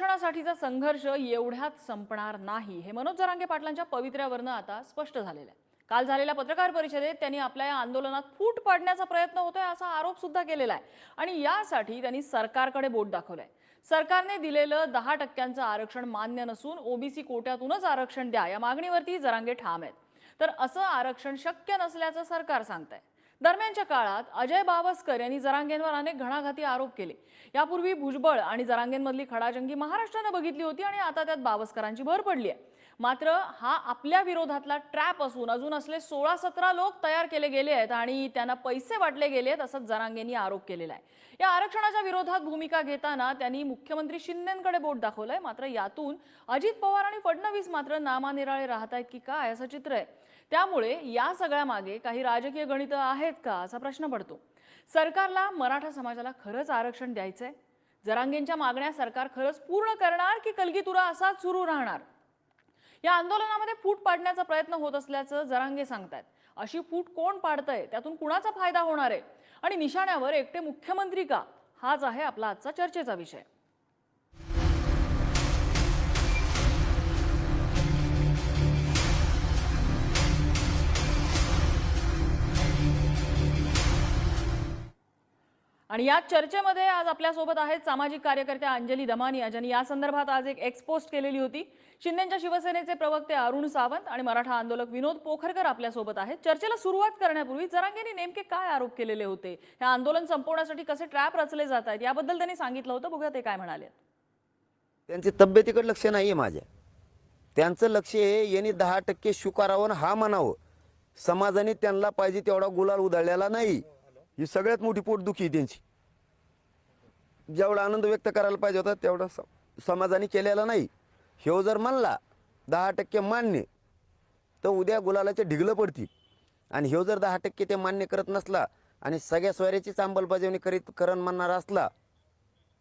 आरक्षणासाठीचा संघर्ष एवढ्यात संपणार नाही हे मनोज जरांगे पाटलांच्या पवित्र्यावरनं आता स्पष्ट झालेलं आहे। काल झालेल्या पत्रकार परिषदेत त्यांनी आपल्या या आंदोलनात फूट पाडण्याचा प्रयत्न होतोय असा आरोप सुद्धा केलेला आहे आणि यासाठी त्यांनी सरकारकडे बोट दाखवलंय। सरकारने दिलेलं 10% आरक्षण मान्य नसून ओबीसी कोट्यातूनच आरक्षण द्या या मागणीवरती जरांगे ठाम आहेत। तर असं आरक्षण शक्य नसल्याचं सरकार सांगतंय। दरम्यानच्या काळात अजय बावस्कर यांनी जरांगेंवर अनेक घणाघाती आरोप केले। यापूर्वी भुजबळ आणि जरांगेंमधली खडाजंगी महाराष्ट्राने बघितली होती आणि आता त्यात बावस्करांची भर पडली आहे। मात्र हा आपल्या विरोधातला ट्रॅप असून अजून असले 16-17 लोक तयार केले गेले आहेत आणि त्यांना पैसे वाटले गेले आहेत असं जरांगेंनी आरोप केलेला आहे। या आरक्षणाच्या विरोधात भूमिका घेताना त्यांनी मुख्यमंत्री शिंदेंकडे बोट दाखवलंय। मात्र यातून अजित पवार आणि फडणवीस मात्र नामानिराळे राहत आहेत की काय असं चित्र आहे। त्यामुळे या सगळ्या मागे काही राजकीय गणितं आहेत का असा प्रश्न पडतो। सरकारला मराठा समाजाला खरंच आरक्षण द्यायचंय? जरांगेंच्या मागण्या सरकार खरंच पूर्ण करणार की कलगीतुरा असाच सुरू राहणार? या आंदोलनामध्ये फूट पाडण्याचा प्रयत्न होत असल्याचं जरांगे सांगतात। अशी फूट कोण पाडतंय, त्यातून कुणाचा फायदा होणार आहे आणि निशाण्यावर एकटे मुख्यमंत्री का, हाच आहे आपला आजचा चर्चेचा विषय। आणि या चर्चेमध्ये आज आपल्या सोबत आहेत सामाजिक कार्यकर्त्या अंजली दमानिया, ज्यांनी या संदर्भात आज एक एक्सपोस्ट केलेली होती। शिंदेच्या शिवसेनेचे प्रवक्ते अरुण सावंत आणि मराठा आंदोलक विनोद पोखरकर आपल्या सोबत आहेत। चर्चेला सुरुवात करण्यापूर्वी जरांगेंनी नेमके काय आरोप केलेले होते, हे आंदोलन संपवण्यासाठी कसे ट्रॅप रचले जात आहेत याबद्दल त्यांनी सांगितलं होतं। बघूया ते काय म्हणाले। त्यांचे तब्येतीकडे लक्ष नाहीये माझ्या, त्यांचं लक्ष आहे यांनी 10% स्वीकारावं हा म्हणावं। समाजाने त्यांना पाहिजे तेवढा गुलाल उधळलेला नाही, ही सगळ्यात मोठी पोटदुखी आहे त्यांची। जेवढा आनंद व्यक्त करायला पाहिजे होता तेवढा समाजाने केलेला नाही। ह्यो जर म्हणला 10% मान्य, तर उद्या गुलालाचे ढिगलं पडतील। आणि ह्यो जर 10% ते मान्य करत नसला आणि सगळ्या सोयऱ्याचीच अंमलबजावणी करण म्हणणार असला,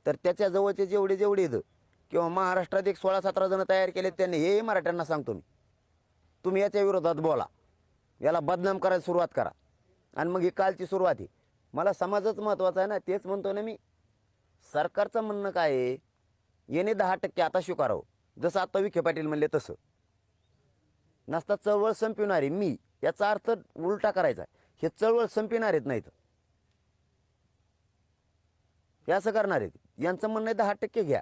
तर त्याच्या जवळचे जेवढे येतं किंवा महाराष्ट्रात एक 16-17 जण तयार केले त्यांनी, हे मराठ्यांना सांगतो मी, तुम्ही याच्या विरोधात बोला, याला बदनाम करायला सुरुवात करा। आणि मग ही कालची सुरुवात आहे। मला समाजच महत्त्वाचा आहे ना, तेच म्हणतो ना मी। सरकारचं म्हणणं काय आहे, याने 10% आता स्वीकारावं, जसं आता विखे पाटील म्हणले तसं। नसता चळवळ संपविणारे मी, याचा अर्थ उलटा करायचा, हे चळवळ संपविणार आहेत नाहीत, हे असं करणार आहेत। यांचं म्हणणं आहे 10% घ्या,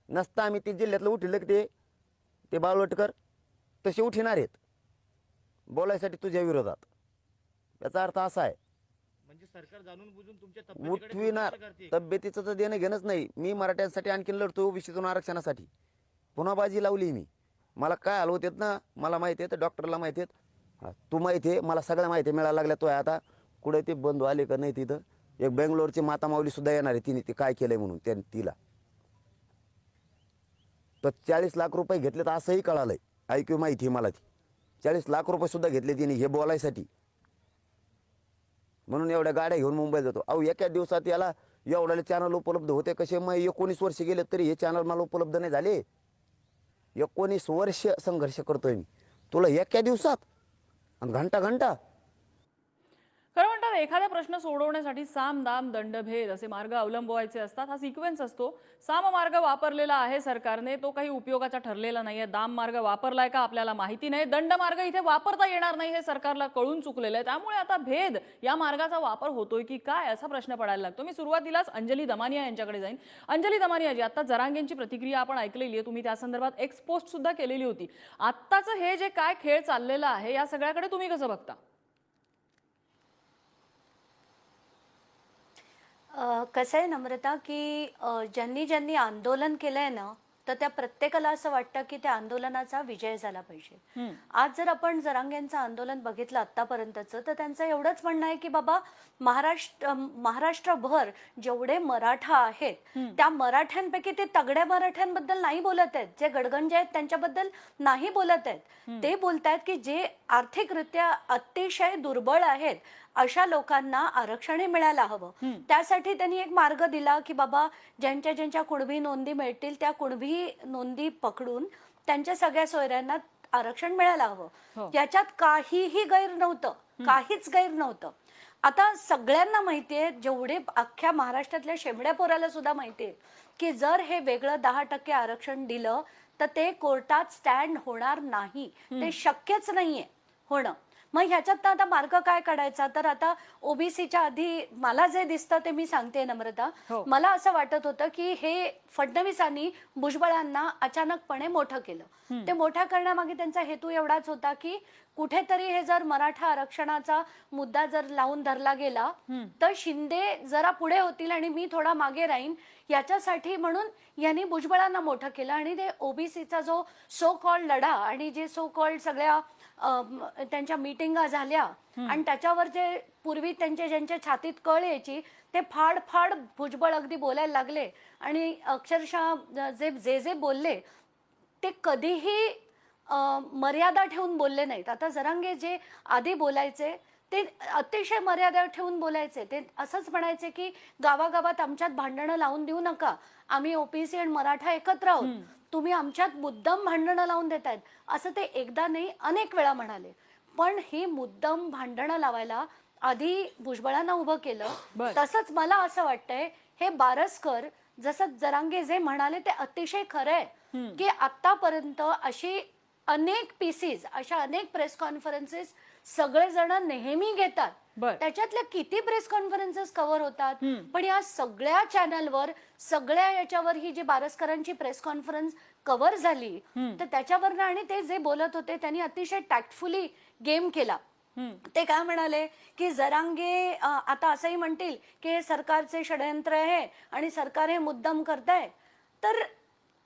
नसता आम्ही ते जिल्ह्यातलं उठिलं ते बाळवटकर तसे उठिणार आहेत बोलायसाठी तुझ्या विरोधात। याचा अर्थ असा आहे, म्हणजे सरकार जाणून बुजून तुमच्या उठविणार। तब्येतीचं तर देणं घेणंच नाही। मी मराठ्यांसाठी आणखीन लढतो, ओबीसीतून आरक्षणासाठी पुन्हा बाजी लावली मी। मला काय हाल होत ना, मला माहिती आहे, तर डॉक्टरला माहिती आहे, तू माहिती आहे, मला सगळ्या माहिती मिळायला लागल्या। तो आता कुठे ते बंधू आले का नाही तिथं, एक बेंगलोरची माता माऊली सुद्धा येणार आहे, तिने ते काय केलंय म्हणून तिला तर 40 लाख रुपये घेतलेत असंही कळालंय। ऐकू माहिती आहे मला, ती 40 लाख रुपये सुद्धा घेतले तिने हे बोलायसाठी, म्हणून एवढ्या गाड्या घेऊन मुंबईत जातो। अहो एका दिवसात याला एवढ्याले चॅनल उपलब्ध होते कसे? मग 19 वर्ष गेले तरी हे चॅनल मला उपलब्ध नाही झाले। 19 वर्ष संघर्ष करतोय मी, तुला एका दिवसात आणि घंटा घंटा। खरं म्हणतात एखादा प्रश्न सोडवण्यासाठी साम दाम दंडभेद असे मार्ग अवलंबवायचे असतात, हा सिक्वेन्स असतो। साम मार्ग वापरलेला आहे सरकारने, तो काही उपयोगाचा ठरलेला नाहीये। दाम मार्ग वापरलाय का आपल्याला माहिती नाही, दंड मार्ग इथे वापरता येणार नाही हे सरकारला कळून चुकलेलं आहे। त्यामुळे आता भेद या मार्गाचा वापर होतोय की काय असा प्रश्न पडायला लागतो। मी सुरुवातीलाच अंजली दमानिया यांच्याकडे जाईन। अंजली दमानिया जी, आता जरांगेंची प्रतिक्रिया आपण ऐकलेली आहे, तुम्ही त्या संदर्भात एक पोस्ट सुद्धा केलेली होती। आत्ताचं हे जे काय खेळ चाललेला आहे या सगळ्याकडे तुम्ही कसं बघता? कसं आहे नम्रता, की ज्यांनी ज्यांनी आंदोलन केलंय ना, तर त्या प्रत्येकाला असं वाटतं की त्या आंदोलनाचा विजय झाला पाहिजे। आज जर आपण जरांगेंचं आंदोलन बघितलं आतापर्यंतचं, तर त्यांचं एवढंच म्हणणं आहे की बाबा महाराष्ट्रभर जेवढे मराठा आहेत त्या मराठ्यांपैकी ते तगड्या मराठ्यांबद्दल नाही बोलत आहेत, जे गडगंज आहेत त्यांच्याबद्दल नाही बोलत आहेत। ते बोलतायत की जे आर्थिकरित्या अतिशय दुर्बळ आहेत अशा लोकांना आरक्षण मिळायला हवं। त्यासाठी त्यांनी एक मार्ग दिला की बाबा ज्यांच्या ज्यांच्या कुणबी नोंदी मिळतील त्या कुणबी नोंदी पकडून त्यांच्या सगळ्या सोयऱ्यांना आरक्षण मिळायला हवं। याच्यात काहीही गैर नव्हतं, काहीच गैर नव्हतं। आता सगळ्यांना माहितीये, जेवढे अख्ख्या महाराष्ट्रातल्या शेमड्या पोराला सुद्धा माहितीये की जर हे वेगळं 10% आरक्षण दिलं तर ते कोर्टात स्टँड होणार नाही, ते शक्यच नाहीये होणं. मग ह्याच्यात आता मार्ग काय काढायचा? तर आता ओबीसीच्या आधी मला जे दिसतं ते मी सांगते नम्रता. हो. मला असं वाटत होतं की हे फडणवीसांनी भुजबळांना अचानकपणे मोठं केलं. ते मोठं करण्यामागे त्यांचा हेतू एवढाच होता की कुठेतरी हे जर मराठा आरक्षणाचा मुद्दा जर लावून धरला गेला तर शिंदे जरा पुढे होतील आणि मी थोडा मागे राहीन, याच्यासाठी म्हणून यांनी भुजबळांना मोठं केलं. आणि ते ओबीसीचा जो सो कॉल्ड लढा आणि जे सो कॉल्ड सगळ्या त्यांच्या मीटिंगा झाल्या आणि त्याच्यावर जे पूर्वी ज्यांच्या छातीत कळ यायची ते फाड फाड भुजबळ अगदी बोलायला लागले आणि अक्षरशः जे बोलले ते कधीही मर्यादा ठेवून बोलले नाहीत. आता जरांगे जे आधी बोलायचे ते अतिशय मर्यादा ठेवून बोलायचे. ते असंच म्हणायचे की गावागावात आमच्यात भांडणं लावून देऊ नका, आम्ही ओबीसी आणि मराठा एकत्र आहोत, तुम्ही आमच्यात मुद्दाम भांडणं लावून देतायत, असं ते एकदा नाही अनेक वेळा म्हणाले. पण ही मुद्दाम भांडणं लावायला आधी भुजबळांना उभं केलं. तसंच मला असं वाटतंय हे बारसकर जसं जरांगे जे म्हणाले ते अतिशय खरं आहे की आतापर्यंत अशी अनेक पीसीस, अशा अनेक प्रेस कॉन्फरन्सेस सगळेजण नेहमी घेतात. त्याच्यातल्या किती प्रेस कॉन्फरन्सेस कव्हर होतात, पण या सगळ्या चॅनलवर सगळ्या याच्यावर ही जी बारसकरांची प्रेस कॉन्फरन्स कव्हर झाली तर त्याच्यावरनं आणि ते जे बोलत होते त्यांनी अतिशय टॅक्टफुली गेम केला. ते काय म्हणाले की जरांगे आता असंही म्हणतील की हे सरकारचे षडयंत्र आहे आणि सरकार हे मुद्दाम करताय. तर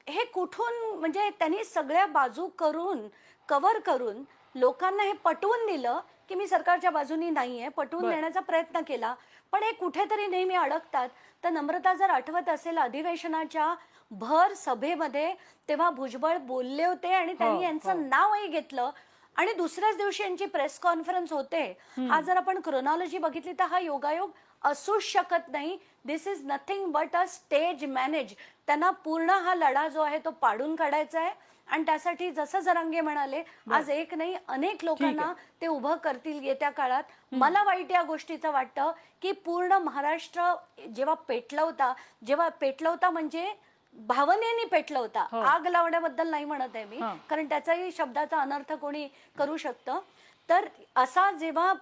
हे कुठून, म्हणजे त्यांनी सगळ्या बाजू करून कव्हर करून लोकांना हे पटवून दिलं की मी सरकारच्या बाजूनी नाहीये, पटवून देण्याचा प्रयत्न केला. पण हे कुठेतरी नेहमी अडकतात. तर नम्रता जर आठवत असेल अधिवेशनाच्या भर सभेमध्ये तेव्हा भुजबळ बोलले होते आणि त्यांनी यांचं नावही घेतलं आणि दुसऱ्याच दिवशी यांची प्रेस कॉन्फरन्स होते. हा जर आपण क्रोनॉलॉजी बघितली तर हा योगायोग असूच शकत नाही. This is nothing but a stage manage. त्यांना पूर्ण हा लढा जो आहे तो पाडून काढायचा आहे आणि त्यासाठी जसं जरांगे म्हणाले आज एक नाही अनेक लोकांना ते उभं करतील येत्या काळात. मला वाईट या गोष्टीचं वाटतं की पूर्ण महाराष्ट्र जेव्हा पेटला होता म्हणजे भावनेने पेटला होता, आग लावण्याबद्दल नाही म्हणत आहे मी, कारण त्याचाही शब्दाचा अनर्थ कोणी करू शकतं. तर असा जेव्हा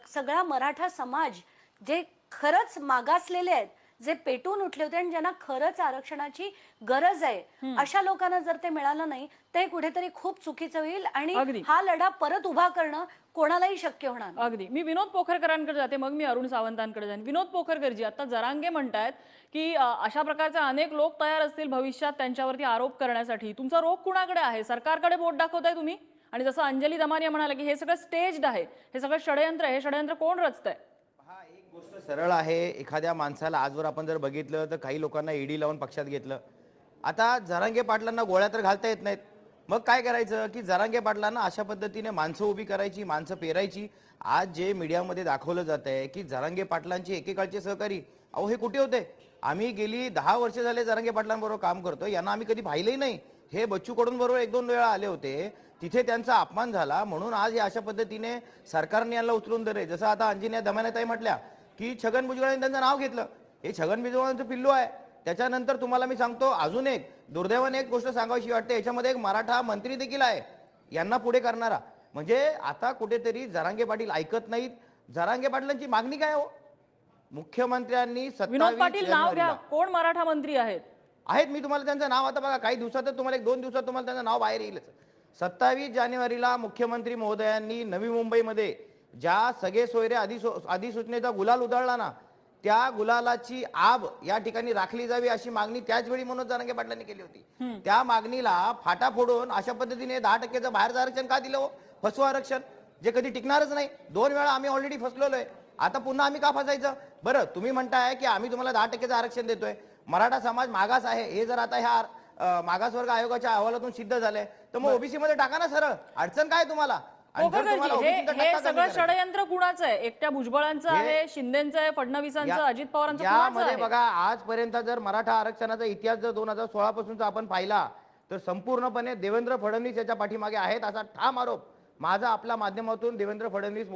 सगळा मराठा समाज जे खरंच मागासलेले आहेत, जे पेटून उठले होते आणि ज्यांना खरंच आरक्षणाची गरज आहे, अशा लोकांना जर ते मिळालं नाही ते कुठेतरी खूप चुकीचं होईल आणि हा लढा परत उभा करणं कोणालाही शक्य होणार. अगदी. मी विनोद पोखरकरांकडे जाते, मग मी अरुण सावंतांकडे जाईन. विनोद पोखरकरजी, आता जरांगे म्हणतायत की अशा प्रकारचे अनेक लोक तयार असतील भविष्यात त्यांच्यावरती आरोप करण्यासाठी. तुमचा रोख कुणाकडे आहे? सरकारकडे बोट दाखवताय तुम्ही? आणि जसं अंजली दमानिया म्हणाले की हे सगळं स्टेज्ड आहे, हे सगळं षडयंत्र आहे, हे षडयंत्र कोण रचतंय? एक गोष्ट सरळ आहे. एखाद्या माणसाला आजवर आपण जर बघितलं तर काही लोकांना ईडी लावून पक्षात घेतलं. आता जरांगे पाटलांना गोळ्या तर घालता येत नाहीत, मग काय करायचं की जरांगे पाटलांना अशा पद्धतीने माणसं उभी करायची, माणसं पेरायची. आज जे मीडियामध्ये दाखवलं जात आहे की जरांगे पाटलांचे एकेकाळचे सहकारी, अहो हे कुठे होते? आम्ही गेली 10 वर्ष झाले जरांगे पाटलांबरोबर काम करतो, यांना आम्ही कधी पाहिलंही नाही. हे बच्चू कडून बरोबर 1-2 वेळा आले होते, तिथे त्यांचा अपमान झाला म्हणून आज हे अशा पद्धतीने सरकारने यांना उचलून धरले. जसं आता अंजनी दमानियाताई म्हटल्या की छगन भुजबळांनी त्यांचं नाव घेतलं, हे छगन भुजबळांचं पिल्लू आहे. त्याच्यानंतर तुम्हाला मी सांगतो अजून एक दुर्दैवाने एक गोष्ट सांगावीशी वाटते, याच्यामध्ये एक मराठा मंत्री देखील आहे यांना पुढे करणारा. म्हणजे आता कुठेतरी जरांगे पाटील ऐकत नाहीत. जरांगे पाटलांची मागणी काय हो? मुख्यमंत्र्यांनी विनोद पाटील नाव घ्या, कोण मराठा मंत्री आहेत? मी तुम्हाला त्यांचं नाव आता बघा काही दिवसातच तुम्हाला 1-2 दिवसात तुम्हाला त्यांचं नाव बाहेर येईलच. 27 जानेवारीला मुख्यमंत्री महोदयांनी नवी मुंबईमध्ये ज्या सगळे सोयरे अधिसूचनेचा गुलाल उधळला ना, त्या गुलालाची आब या ठिकाणी राखली जावी अशी मागणी त्याचवेळी मनोज जरांगे पाटलांनी केली होती. त्या मागणीला फाटा फोडून अशा पद्धतीने 10%चं बाहेरचं आरक्षण का दिलं हो? फसवं आरक्षण जे कधी टिकणारच नाही. 2 वेळा आम्ही ऑलरेडी फसलोय, आता पुन्हा आम्ही का फसायचं? बरं तुम्ही म्हणताय की आम्ही तुम्हाला 10%चं आरक्षण देतोय, मराठा समाज मागास आहे, हे जर आता ह्या मागासवर्ग आयोगाच्या अहवालातून सिद्ध झालंय तर मग ओबीसी मध्ये टाका ना सरळ, अडचण काय तुम्हाला? हे सगळं षडयंत्र कुणाचं आहे? एकट्या भुजबळांचं आहे, शिंदेचं आहे, फडणवीसांचं, अजित पवारांचं, यामध्ये बघा आजपर्यंत जर मराठा आरक्षणाचा इतिहास जर 2016 पासूनचा आपण पाहिला तर संपूर्णपणे देवेंद्र फडणवीस याच्या पाठीमागे आहेत असा ठाम आरोप माझा आपल्या माध्यमातून देवेंद्र फडणवीस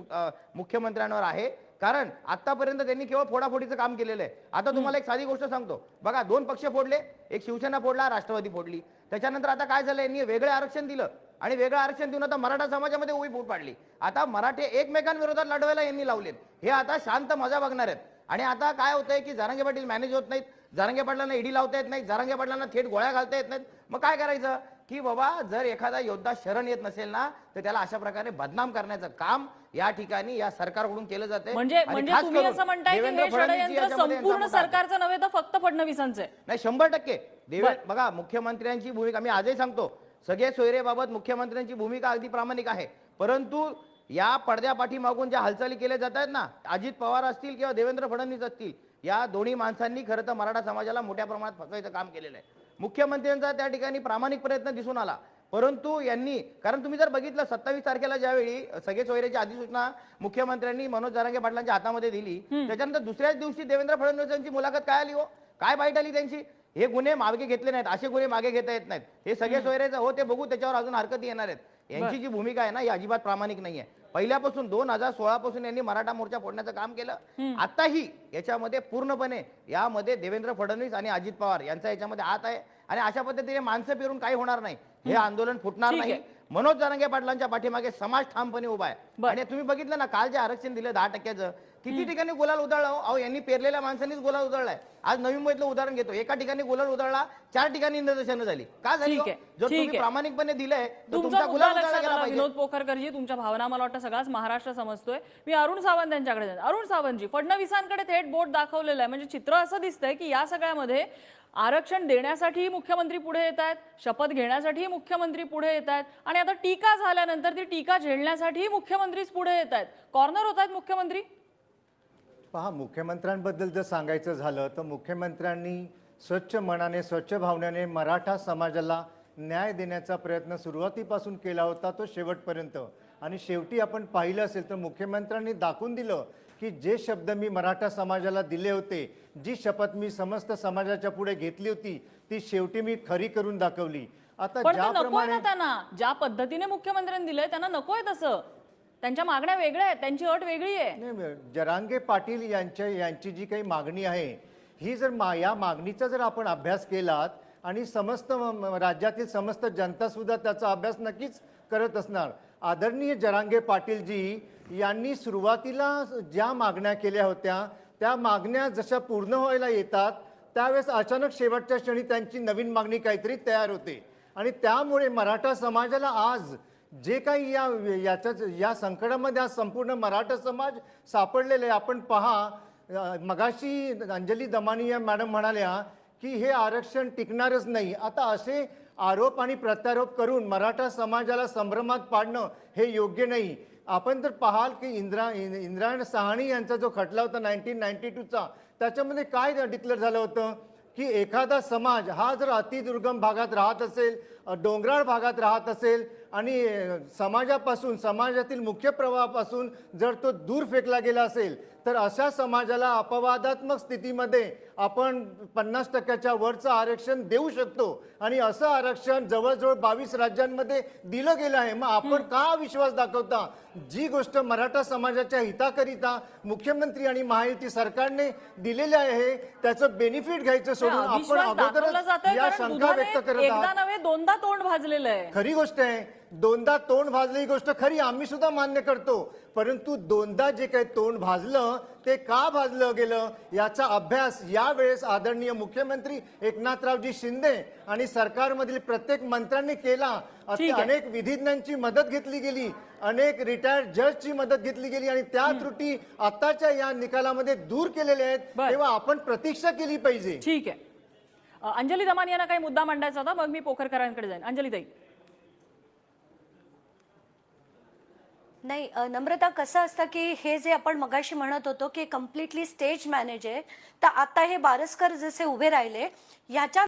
मुख्यमंत्र्यांवर आहे. कारण आतापर्यंत त्यांनी केवळ फोडाफोडीचं काम केलेलं आहे. आता तुम्हाला एक साधी गोष्ट सांगतो बघा, 2 पक्ष फोडले, एक शिवसेना फोडला, राष्ट्रवादी फोडली. त्याच्यानंतर आता काय झालं, यांनी वेगळे आरक्षण दिलं आणि वेगळं आरक्षण देऊन आता मराठा समाजामध्ये उभी फूट पाडली. आता मराठे एकमेकांविरोधात लढवायला यांनी लावलेत. हे आता शांत मजा बघणार आहेत. आणि आता काय होतंय की जरांगे पाटील मॅनेज होत नाहीत, जरांगे पाटलांना ईडी लावता येत नाही, जरांगे पाटलांना थेट गोळ्या घालता येत नाहीत. मग काय करायचं की बाबा, जर एखादा योद्धा शरण येत नसेल ना, तर त्याला अशा प्रकारे बदनाम करण्याचं काम या ठिकाणी या सरकारकडून केलं जाते. म्हणजे तुम्ही असं म्हणताय की हे षडयंत्र संपूर्ण सरकारचं नव्हे तर फक्त फडणवीसांचं आहे? नाही, 100% बघा, मुख्यमंत्र्यांची भूमिका मी आजही सांगतो, सगळे सोयरेबाबत मुख्यमंत्र्यांची भूमिका अगदी प्रामाणिक आहे. परंतु या पडद्यापाठी मागून ज्या हालचाली केल्या जात आहेत ना, अजित पवार असतील किंवा देवेंद्र फडणवीस असतील, या दोन्ही माणसांनी खरं तर मराठा समाजाला मोठ्या प्रमाणात फसवायचं काम केलेलं आहे. मुख्यमंत्र्यांचा त्या ठिकाणी प्रामाणिक प्रयत्न दिसून आला, परंतु यांनी, कारण तुम्ही जर बघितलं 27 तारखेला ज्यावेळी सगळे सोयरेची अधिसूचना मुख्यमंत्र्यांनी मनोज जरांगे पाटलांच्या हातामध्ये दिली, त्याच्यानंतर दुसऱ्याच दिवशी देवेंद्र फडणवीसांची मुलाखत काय आली हो, काय बाईट आली त्यांची, हे गुन्हे मागे घेतले नाहीत, असे गुन्हे मागे घेता येत नाहीत, हे सगळे सोयरेचं हो ते बघू, त्याच्यावर अजून हरकती येणार आहेत. यांची जी भूमिका आहे ना, ही अजिबात प्रामाणिक नाहीये. पहिल्यापासून 2016 पासून यांनी मराठा मोर्चा फोडण्याचं काम केलं. आताही याच्यामध्ये पूर्णपणे यामध्ये देवेंद्र फडणवीस आणि अजित पवार यांचा याच्यामध्ये हात आहे. आणि अशा पद्धतीने माणसं फिरून काही होणार नाही, हे आंदोलन फुटणार नाही. मनोज जरांगे पाटलांच्या पाठीमागे समाज ठामपणे उभा आहे. आणि तुम्ही बघितलं ना, काल जे आरक्षण दिलं 10%, किती ठिकाणी गुलाल उधळला हो. अहो, यांनी पेरलेल्या माणसांनीच गुलाल उधळलाय. आज नवी मुंबईतलं उदाहरण घेतो, एका ठिकाणी गुलाल उधळला, 4 ठिकाणी निदर्शनं झाली. का झाली? जर तुम्ही प्रामाणिकपणे दिलंय तर तुमचा गुलाल उधळला गेला पाहिजे. विनोद पोखरकरजी, तुमच्या भावना मला वाटतं सगळाच महाराष्ट्र समजतोय. मी अरुण सावंत यांच्याकडे जाईन. अरुण सावंतजी, फडणवीसांकडे थेट बोट दाखवलेलं आहे, म्हणजे चित्र असं दिसतंय की या सगळ्यामध्ये आरक्षण देण्यासाठी मुख्यमंत्री पुढे येत आहेत, शपथ घेण्यासाठी मुख्यमंत्री पुढे येत आहेत, आणि आता टीका झाल्यानंतर ती टीका झेलण्यासाठी मुख्यमंत्रीच पुढे येत आहेत. कॉर्नर होत आहेत मुख्यमंत्री. पहा, मुख्यमंत्र्यांबद्दल जर सांगायचं झालं तर मुख्यमंत्र्यांनी स्वच्छ मनाने, स्वच्छ भावनेने मराठा समाजाला न्याय देण्याचा प्रयत्न सुरुवातीपासून केला होता, तो शेवटपर्यंत. आणि शेवटी आपण पाहिलं असेल तर मुख्यमंत्र्यांनी दाखवून दिलं की जे शब्द मी मराठा समाजाला दिले होते, जी शपथ मी समस्त समाजाच्या पुढे घेतली होती, ती शेवटी मी खरी करून दाखवली. आता पण ते नकोय ज्याप्रमाणे ना त्यांना, ज्या पद्धतीने मुख्यमंत्र्यांनी दिलंय त्यांना नकोय तसं. त्यांच्या मागण्या वेगळ्या आहेत, त्यांची अट वेगळी आहे. नाही, जरांगे पाटील यांची जी काही मागणी आहे, ही जर या मागणीचा जर आपण अभ्यास केलात आणि समस्त राज्यातील समस्त जनता सुद्धा त्याचा अभ्यास नक्कीच करत असणार. आदरणीय जरांगे पाटीलजी यांनी सुरुवातीला ज्या मागण्या केल्या होत्या, त्या मागण्या जशा पूर्ण व्हायला येतात त्यावेळेस अचानक शेवटच्या क्षणी त्यांची नवीन मागणी काहीतरी तयार होते. आणि त्यामुळे मराठा समाजाला आज जे काही या संकटामध्ये आज संपूर्ण मराठा समाज सापडलेले आहे. आपण पहा, मगाशी अंजली दमानी या मॅडम म्हणाल्या की हे आरक्षण टिकणारच नाही. आता असे आरोप आणि प्रत्यारोप करून मराठा समाजाला संभ्रमात पाडणं हे योग्य नाही. आपण जर पाहाल की इंद्रायण साहनी यांचा जो खटला होता 1992चा, त्याच्यामध्ये काय डिक्लेअर झालं होतं की एखादा समाज हा जर अतिदुर्गम भागात राहत असेल, डोंगराळ भागात राहत असेल आणि समाजापासून, समाजातील मुख्य प्रवाहापासून जर तो दूर फेकला गेला असेल, तर अशा समाजाला अपवादात्मक स्थितीमध्ये आपण 50%च्या वरचं आरक्षण देऊ शकतो. आणि असं आरक्षण जवळजवळ 22 राज्यांमध्ये दिलं गेलं आहे. मग आपण का विश्वास दाखवता? जी गोष्ट मराठा समाजाच्या हिताकरिता मुख्यमंत्री आणि महायुती सरकारने दिलेले आहे त्याचं बेनिफिट घ्यायचं सोडून आपण अगोदरच या शंका व्यक्त करत आहात. एकदा नव्हे दोनदा तोंड भाजलेलं आहे. खरी गोष्ट आहे, दोनदा तोंड भाजली ही गोष्ट खरी, आम्ही सुद्धा मान्य करतो. परंतु दोनदा जे काही तोंड भाजलं ते का भाजलं गेलं याचा अभ्यास यावेळेस आदरणीय मुख्यमंत्री एकनाथरावजी शिंदे आणि सरकारमधील प्रत्येक मंत्र्यांनी केला. अनेक विधिज्ञांची मदत घेतली गेली, अनेक रिटायर्ड जजची मदत घेतली गेली आणि त्या त्रुटी आताच्या या निकालामध्ये दूर केलेल्या आहेत. तेव्हा आपण प्रतीक्षा केली पाहिजे. ठीक आहे. अंजली दमानी यांना काही मुद्दा मांडायचा होता, मग मी पोखरकरांकडे जाईन. अंजली ताई. नाही, नम्रता, कसं असतं की हे जे आपण मगाशी म्हणत होतो की कम्प्लिटली स्टेज मॅनेज आहे, तर आता हे बारस्कर जसे उभे राहिले, ह्याच्या